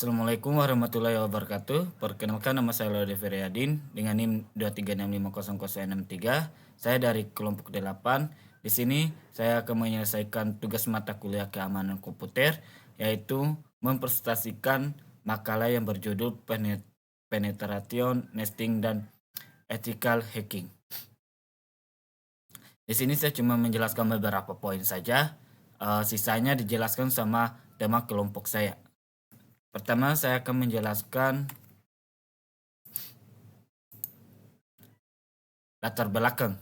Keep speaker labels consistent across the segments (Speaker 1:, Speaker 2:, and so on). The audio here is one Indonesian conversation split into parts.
Speaker 1: Assalamualaikum warahmatullahi wabarakatuh. Perkenalkan, nama saya Laude Feryadin dengan NIM 236500063. Saya dari kelompok 8. Di sini saya akan menyelesaikan tugas mata kuliah keamanan komputer, yaitu mempresentasikan makalah yang berjudul Penetration Nesting dan Ethical Hacking. Di sini saya cuma menjelaskan beberapa poin saja. Sisanya dijelaskan sama tema kelompok saya. Pertama, saya akan menjelaskan latar belakang.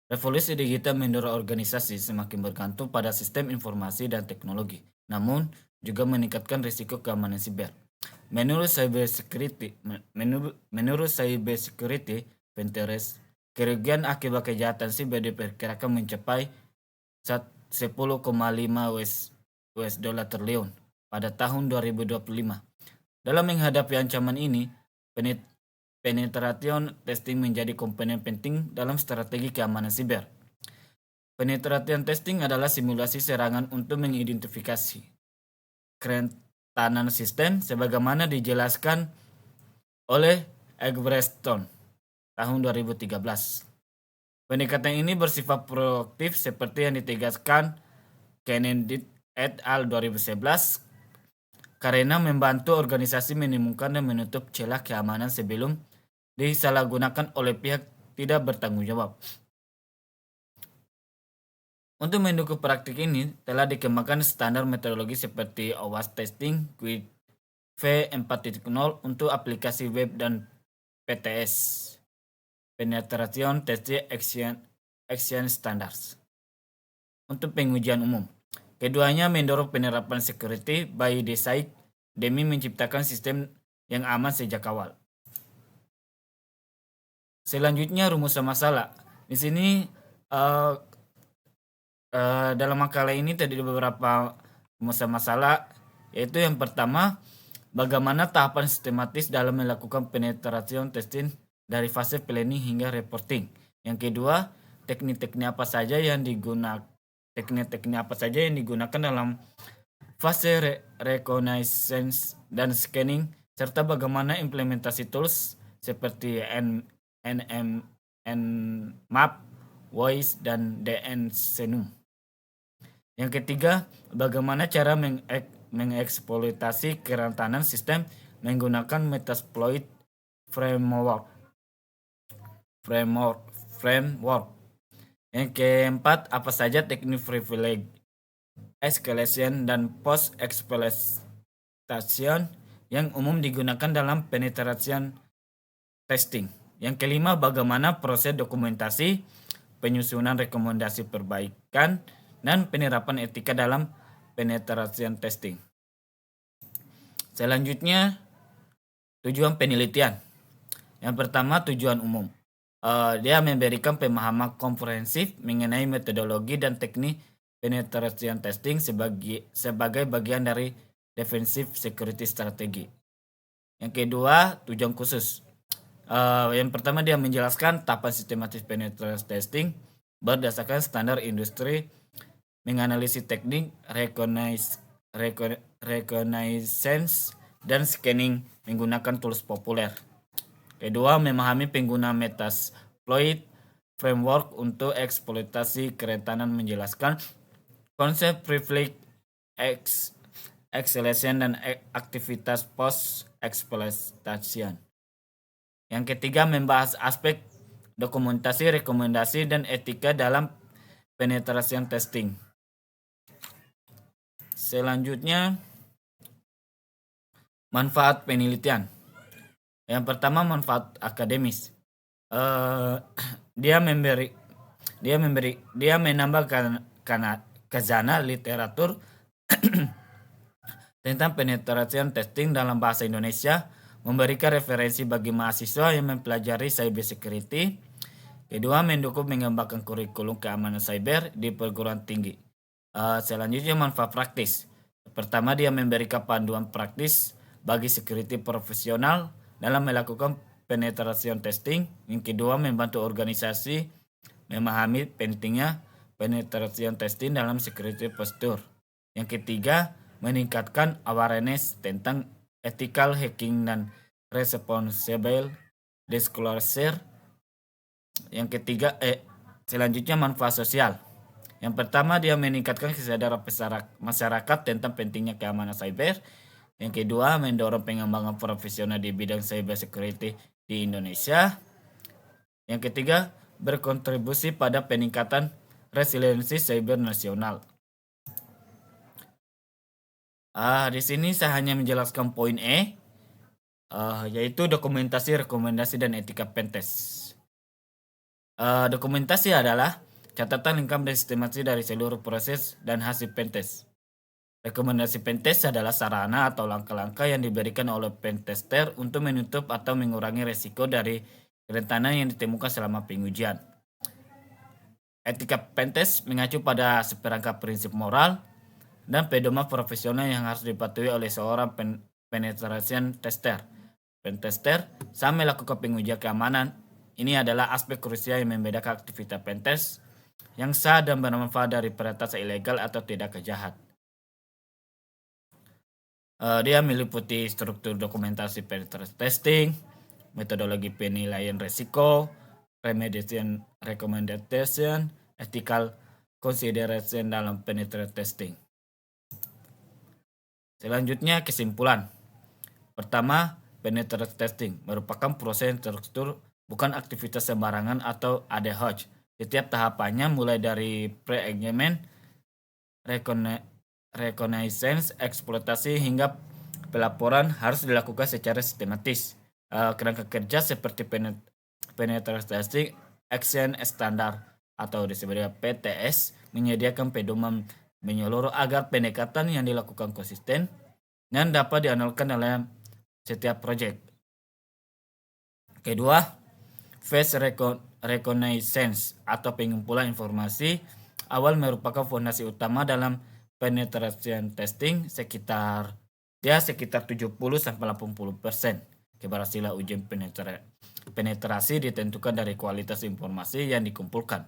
Speaker 1: Revolusi digital mendorong organisasi semakin bergantung pada sistem informasi dan teknologi, namun juga meningkatkan risiko keamanan siber. Menurut cybersecurity Pinterest, kerugian akibat kejahatan siber diperkirakan mencapai 10,5 US dollar triliun pada tahun 2025. Dalam menghadapi ancaman ini, penetration testing menjadi komponen penting dalam strategi keamanan siber. Penetration testing adalah simulasi serangan untuk mengidentifikasi kerentanan sistem sebagaimana dijelaskan oleh Egbertson tahun 2013. Pendekatan ini bersifat proaktif seperti yang ditegaskan Kennedy et al. 2011 karena membantu organisasi menemukan dan menutup celah keamanan sebelum disalahgunakan oleh pihak tidak bertanggung jawab. Untuk mendukung praktik ini, telah dikembangkan standar metodologi seperti OWASP testing, QUIC V4.0 untuk aplikasi web dan PTS, Penetration Testing Action Standards, untuk pengujian umum. Keduanya mendorong penerapan security by design demi menciptakan sistem yang aman sejak awal. Selanjutnya, rumusan masalah. Di sini dalam makalah ini tadi beberapa rumusan masalah, yaitu yang pertama, bagaimana tahapan sistematis dalam melakukan penetration testing dari fase planning hingga reporting. Yang kedua, teknik-teknik apa saja yang digunakan dalam fase reconnaissance dan scanning, serta bagaimana implementasi tools seperti Nmap, Voice, dan DNSenum. Yang ketiga, bagaimana cara mengeksploitasi kerentanan sistem menggunakan Metasploit framework. Yang keempat, apa saja teknik privilege escalation dan post exploitation yang umum digunakan dalam penetration testing. Yang kelima, bagaimana proses dokumentasi, penyusunan rekomendasi perbaikan, dan penerapan etika dalam penetration testing. Selanjutnya, tujuan penelitian. Yang pertama, tujuan umum. Dia memberikan pemahaman komprehensif mengenai metodologi dan teknik penetration testing sebagai bagian dari defensive security strategi. Yang kedua, tujuan khusus. Yang pertama, dia menjelaskan tahapan sistematis penetration testing berdasarkan standar industri, menganalisis teknik reconnaissance dan scanning menggunakan tools populer. Kedua, memahami pengguna Metasploit framework untuk eksploitasi kerentanan, menjelaskan konsep privilege escalation dan aktivitas post exploitation. Yang ketiga, membahas aspek dokumentasi, rekomendasi, dan etika dalam penetration testing. Selanjutnya, manfaat penelitian. Yang pertama, manfaat akademis. Dia menambah khazanah literatur tentang penetration testing dalam bahasa Indonesia, memberikan referensi bagi mahasiswa yang mempelajari cybersecurity. Kedua, mendukung mengembangkan kurikulum keamanan cyber di perguruan tinggi. Selanjutnya, manfaat praktis. Pertama, dia memberikan panduan praktis bagi security profesional dalam melakukan penetration testing. Yang kedua, membantu organisasi memahami pentingnya penetration testing dalam security posture. Yang ketiga, meningkatkan awareness tentang ethical hacking dan responsible disclosure. Yang ketiga, selanjutnya manfaat sosial. Yang pertama, dia meningkatkan kesadaran masyarakat tentang pentingnya keamanan cyber. Yang kedua, mendorong pengembangan profesional di bidang cyber security di Indonesia. Yang ketiga, berkontribusi pada peningkatan resiliensi cyber nasional. Di sini saya hanya menjelaskan poin yaitu dokumentasi, rekomendasi, dan etika pentest. Dokumentasi adalah catatan lengkap dan sistematis dari seluruh proses dan hasil pentest. Rekomendasi pentest adalah sarana atau langkah-langkah yang diberikan oleh pentester untuk menutup atau mengurangi resiko dari kerentanan yang ditemukan selama pengujian. Etika pentest mengacu pada seperangkat prinsip moral dan pedoman profesional yang harus dipatuhi oleh seorang penetration tester. Pentester saat melakukan pengujian keamanan, ini adalah aspek krusial yang membedakan aktivitas pentest yang sah dan bermanfaat dari peretas ilegal atau tidak kejahat. Dia meliputi struktur dokumentasi penetration testing, metodologi penilaian resiko, remediation recommendation, ethical consideration dalam penetration testing. Selanjutnya kesimpulan. Pertama, penetration testing merupakan proses yang terstruktur, bukan aktivitas sembarangan atau ad hoc. Setiap tahapannya mulai dari pre-engagement, reconnaissance, eksploitasi hingga pelaporan harus dilakukan secara sistematis. Kerangka kerja seperti penetration testing action standard atau disebut PTS menyediakan pedoman menyeluruh agar pendekatan yang dilakukan konsisten dan dapat diandalkan dalam setiap proyek. Kedua, phase reconnaissance atau pengumpulan informasi awal merupakan fondasi utama dalam penetration testing. Sekitar 70-80% keberhasilan ujian penetrasi ditentukan dari kualitas informasi yang dikumpulkan.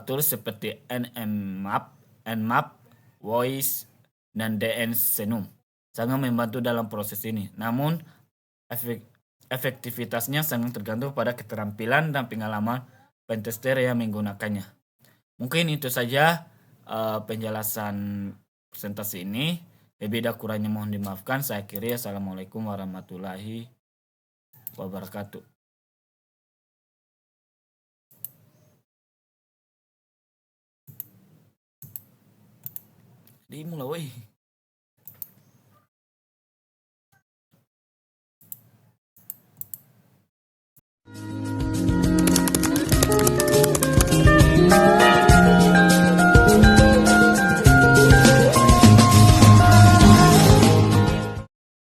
Speaker 1: Tools seperti Nmap, Voice, dan DN Senum sangat membantu dalam proses ini. Namun, efektivitasnya sangat tergantung pada keterampilan dan pengalaman pentester yang menggunakannya. Mungkin itu saja penjelasan presentasi ini. Lebih dan kurangnya mohon dimaafkan. Saya akhiri. Assalamualaikum warahmatullahi wabarakatuh. Dimulai.